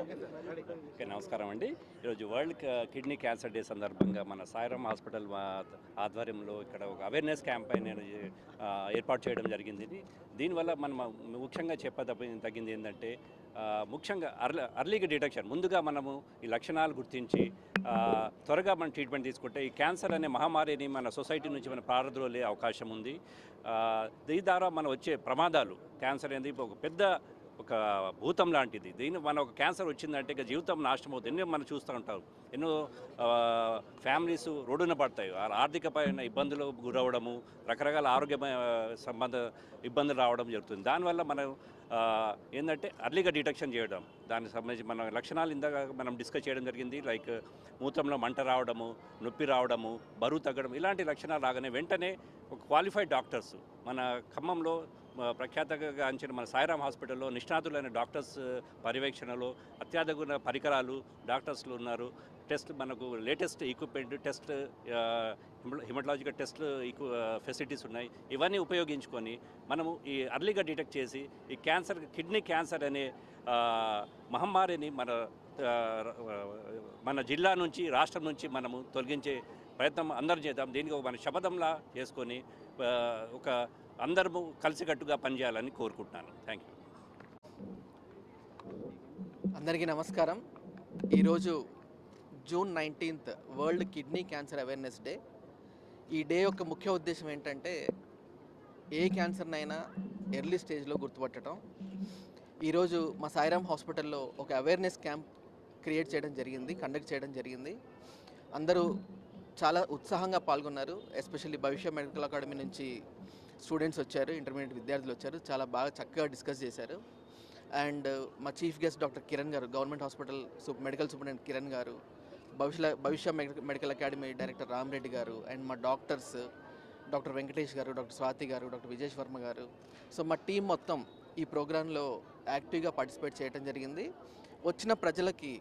Okay, నమస్కారం అండి. ఈరోజు వరల్డ్ కిడ్నీ క్యాన్సర్ డే సందర్భంగా మన సాయిరామ్ హాస్పిటల్ ఆధ్వర్యంలో ఇక్కడ ఒక అవేర్నెస్ క్యాంపెయిన్ ఏర్పాటు చేయడం జరిగింది. దీనివల్ల మనం ముఖ్యంగా తగ్గింది ఏంటంటే ముఖ్యంగా అర్లీగా డిటెక్షన్, ముందుగా మనము ఈ లక్షణాలు గుర్తించి త్వరగా మనం ట్రీట్మెంట్ తీసుకుంటే ఈ క్యాన్సర్ అనే మహమ్మారిని మన సొసైటీ నుంచి మన పారద్రోలే అవకాశం ఉంది. దీని ద్వారా మనం వచ్చే ప్రమాదాలు, క్యాన్సర్ అనేది ఒక భూతం లాంటిది. మన ఒక క్యాన్సర్ వచ్చిందంటే ఇక జీవితం నాశనం అవుతుంది. ఎన్నో మనం చూస్తూ ఉంటాం. ఎన్నో ఫ్యామిలీస్ రోడ్డున పడతాయి. ఆర్థికపరమైన ఇబ్బందులు గురవడము, రకరకాల ఆరోగ్య సంబంధ ఇబ్బందులు రావడం జరుగుతుంది. దానివల్ల మనం ఏంటంటే అర్లీగా డిటెక్షన్ చేయడం, దానికి సంబంధించి మన లక్షణాలు ఇందాక మనం డిస్కస్ చేయడం జరిగింది. లైక్ మూత్రంలో మంట రావడము, నొప్పి రావడము, బరువు తగ్గడం, ఇలాంటి లక్షణాలు రాగానే వెంటనే ఒక క్వాలిఫైడ్ డాక్టర్స్ మన ఖమ్మంలో ప్రఖ్యాతగాంచిన మన సాయిరామ్ హాస్పిటల్లో నిష్ణాతులైన డాక్టర్స్ పర్యవేక్షణలో అత్యాధునిక పరికరాలు డాక్టర్స్లు ఉన్నారు. మనకు లేటెస్ట్ ఎక్విప్మెంట్, హిమటాలజికల్ టెస్ట్ ఫెసిలిటీస్ ఉన్నాయి. ఇవన్నీ ఉపయోగించుకొని మనము ఈ అర్లీగా డిటెక్ట్ చేసి ఈ కిడ్నీ క్యాన్సర్ అనే మహమ్మారిని మన జిల్లా నుంచి, రాష్ట్రం నుంచి మనము తొలగించే ప్రయత్నం అందరూ చేద్దాం. దీనికి మన శపథంలా చేసుకొని అందరము కలిసికట్టుగా పనిచేయాలని కోరుకుంటున్నాను. Thank you. అందరికీ నమస్కారం. ఈరోజు June 19th world kidney cancer awareness day. ఈ డే యొక్క ముఖ్య ఉద్దేశం ఏంటంటే ఏ క్యాన్సర్నైనా ఎర్లీ స్టేజ్లో గుర్తుపట్టడం. ఈరోజు మా సాయిరామ్ హాస్పిటల్లో ఒక అవేర్నెస్ క్యాంప్ కండక్ట్ చేయడం జరిగింది. అందరూ చాలా ఉత్సాహంగా పాల్గొన్నారు. ఎస్పెషల్లీ భవిష్య మెడికల్ అకాడమీ నుంచి స్టూడెంట్స్ వచ్చారు, ఇంటర్మీడియట్ విద్యార్థులు వచ్చారు. చాలా బాగా చక్కగా డిస్కస్ చేశారు. అండ్ మా చీఫ్ గెస్ట్ డాక్టర్ కిరణ్ గారు, government hospital medical superintendent Kiran గారు, భవిష్య మెడికల్ అకాడమీ డైరెక్టర్ రామరెడ్డి గారు, అండ్ మా డాక్టర్స్ డాక్టర్ వెంకటేష్ గారు, డాక్టర్ స్వాతి గారు, డాక్టర్ విజేష్ వర్మ గారు. సో మా టీం మొత్తం ఈ ప్రోగ్రాంలో యాక్టివ్గా పార్టిసిపేట్ చేయడం జరిగింది. వచ్చిన ప్రజలకి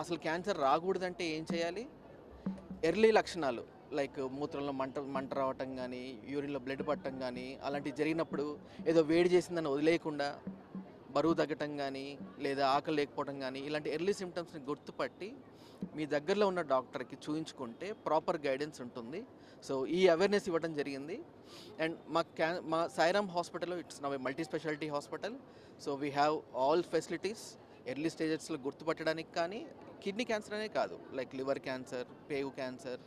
అసలు క్యాన్సర్ రాకూడదంటే ఏం చేయాలి, ఎర్లీ లక్షణాలు లైక్ మూత్రంలో మంట రావటం కానీ, యూరిన్లో బ్లడ్ పట్టడం కానీ, అలాంటివి జరిగినప్పుడు ఏదో వేడి చేసిందని వదిలేయకుండా బరువు తగ్గటం కానీ, లేదా ఆకలి లేకపోవడం కానీ, ఇలాంటి ఎర్లీ సిమ్టమ్స్ని గుర్తుపట్టి మీ దగ్గరలో ఉన్న డాక్టర్కి చూయించుకుంటే ప్రాపర్ గైడెన్స్ ఉంటుంది. సో ఈ అవేర్నెస్ ఇవ్వడం జరిగింది. అండ్ మా సాయిరామ్ హాస్పిటల్లో it's now multi speciality hospital. So we have all facilities. Early స్టేజెస్లో గుర్తుపట్టడానికి కానీ, కిడ్నీ క్యాన్సర్ అనే కాదు, లైక్ లివర్ క్యాన్సర్, పేగు cancer,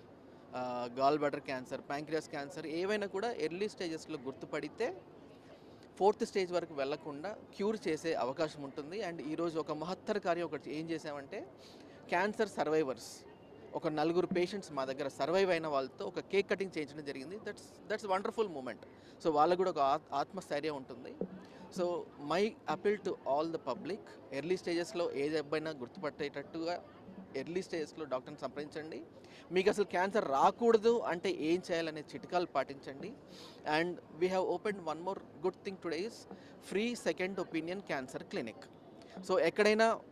gall bladder cancer, pancreas cancer, ఏవైనా కూడా ఎర్లీ స్టేజెస్లో గుర్తుపడితే 4th స్టేజ్ వరకు వెళ్లకుండా క్యూర్ చేసే అవకాశం ఉంటుంది. అండ్ ఈరోజు ఒక మహత్తర కార్యం ఒకటి ఏం చేసామంటే, క్యాన్సర్ సర్వైవర్స్ ఒక 4 పేషెంట్స్ మా దగ్గర సర్వైవ్ అయిన వాళ్ళతో ఒక కేక్ కటింగ్ చేయించడం జరిగింది. That's wonderful moment. సో వాళ్ళకు కూడా ఒక ఆత్మస్థైర్యం ఉంటుంది. So my appeal to all the public, early స్టేజెస్లో ఏది అబ్బాయినా గుర్తుపట్టేటట్టుగా ఎర్లీ స్టేజెస్లో డాక్టర్ని సంప్రదించండి. మీకు అసలు క్యాన్సర్ రాకూడదు అంటే ఏం చేయాలనే చిట్కాలు పాటించండి. And we have open one more good thing today is free second opinion cancer clinic. So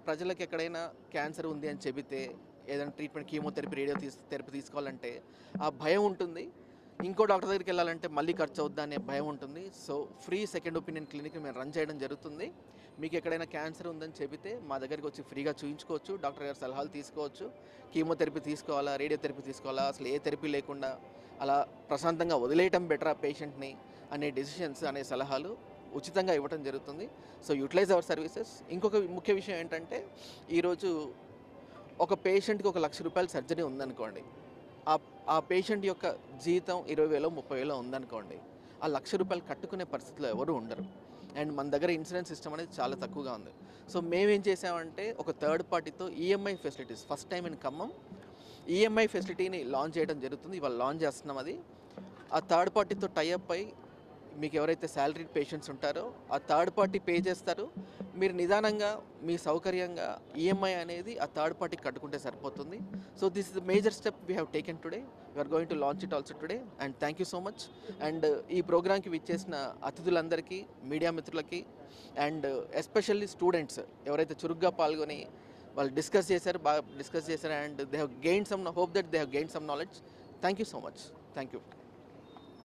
ప్రజలకు ఎక్కడైనా క్యాన్సర్ ఉంది అని చెబితే, ఏదైనా ట్రీట్మెంట్ కీమోథెరపీ, రేడియోథెరపీ తీసుకోవాలంటే ఆ భయం ఉంటుంది. ఇంకో డాక్టర్ దగ్గరికి వెళ్ళాలంటే మళ్ళీ ఖర్చు అవుద్దా అనే భయం ఉంటుంది. So free second opinion clinic మేము రన్ చేయడం జరుగుతుంది. మీకు ఎక్కడైనా క్యాన్సర్ ఉందని చెబితే మా దగ్గరికి వచ్చి ఫ్రీగా చూయించుకోవచ్చు, డాక్టర్ గారి సలహాలు తీసుకోవచ్చు. కీమోథెరపీ తీసుకోవాలా, రేడియోథెరపీ తీసుకోవాలా, అసలు ఏ థెరపీ లేకుండా అలా ప్రశాంతంగా వదిలేయటం బెటర్ ఆ పేషెంట్ని అనే డెసిషన్స్, అనే సలహాలు ఉచితంగా ఇవ్వడం జరుగుతుంది. So utilise our services. ఇంకొక ముఖ్య విషయం ఏంటంటే, ఈరోజు ఒక పేషెంట్కి 1 లక్ష రూపాయల సర్జరీ ఉందనుకోండి, ఆ పేషెంట్ యొక్క జీతం 20,000 30,000 ఉందనుకోండి, ఆ 1 లక్ష రూపాయలు కట్టుకునే పరిస్థితిలో ఎవరు ఉండరు. అండ్ మన దగ్గర ఇన్సూరెన్స్ సిస్టమ్ అనేది చాలా తక్కువగా ఉంది. సో మేమేం చేసామంటే, ఒక థర్డ్ పార్టీతో EMI facilities, first time in Khammam EMI ఫెసిలిటీని లాంచ్ చేయడం జరుగుతుంది. ఇవాళ లాంచ్ చేస్తున్నాం. అది ఆ థర్డ్ పార్టీతో టైఅప్ అయి మీకు ఎవరైతే శాలరీడ్ పేషెంట్స్ ఉంటారో ఆ థర్డ్ పార్టీ పే చేస్తారు. మీరు నిదానంగా మీ సౌకర్యంగా ఈఎంఐ అనేది ఆ థర్డ్ పార్టీకి కట్టుకుంటే సరిపోతుంది. So this is the major step we have taken today. We are going to launch it also today. And thank you so much. And ఈ ప్రోగ్రామ్కి విచ్చేసిన అతిథులందరికీ, మీడియా మిత్రులకి, అండ్ ఎస్పెషల్లీ స్టూడెంట్స్ ఎవరైతే చురుగ్గా పాల్గొని వాళ్ళు డిస్కస్ చేశారు, and they have gain some hope that they have gain some knowledge. Thank you so much. Thank you.